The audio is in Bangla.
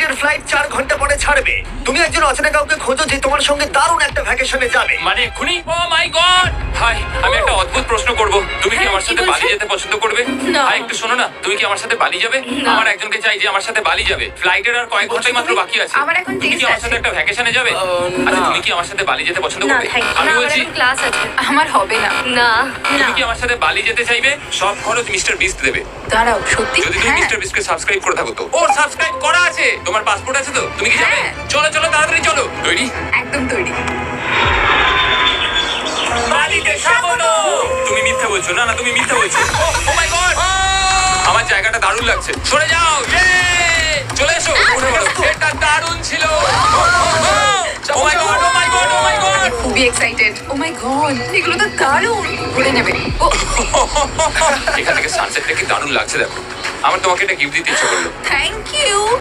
বাইরের ফ্লাইট 4 ঘন্টা পরে ছাড়বে। তুমি একজন অচেনা কাউকে খোঁজো যে তোমার সঙ্গে দারুণ একটা ভ্যাকেশনে যাবে। মানে এক্ষুনি? ও মাই গড! হাই, আমি একটা অদ্ভুত প্রশ্ন করব। তুমি কি হ্যাঁ, আমার কি সাথে বালি বলছেন? যেতে পছন্দ করবে? না। হাই, একটু শোনো না, তুমি কি আমার সাথে বালি যাবে? না। আমার একজনকে চাই যে আমার সাথে বালি যাবে। ফ্লাইটের আর কয়েক ঘন্টাই মাত্র বাকি আছে। আমার এখন তুমি কি test আমার সাথে আছে। একটা ভ্যাকেশনে যাবে? আচ্ছা, তুমি কি আমার সাথে বালি যেতে পছন্দ না করবে? Thank you. আমি না, আমার বলছি, এখন ক্লাস আছে। আমার হবে না। না তুমি কি আমার সাথে বালি যেতে চাইবে? সব খরচ মিস্টার বিস্ট দেবে। দাঁড়াও, সত্যি? যদি তুমি হ্যাঁ। মিস্টার বিস্টকে সাবস্ক্রাইব করে থাকো তো। ওর সাবস্ক্রাইব করা আছে। তোমার পাসপোর্ট আছে তো? তুমি কি যাবে? হ্যাঁ। চলো চলো, তাড়াতাড়ি চলো। তৈরি? একদম তৈরি। বালিতে স্বাগত। তুমি মিথ্যা বলছো। না না, তুমি মিথ্যা বলছো। ও মাই গড! আমার জায়গাটা দারুণ লাগছে। সরে যাও। চলে এসো। এটা দারুণ ছিল। ও মাই গড, ও মাই গড, ও মাই গড! আমি খুবই এক্সাইটেড। ও মাই গড, এগুলো তো দারুণ। ঘুরে নেবে। ও এখান থেকে সানসেটটা কি দারুণ লাগছে দেখো। আমার তোমাকে এটা গিফট দিতে ইচ্ছে করলো। Thank you.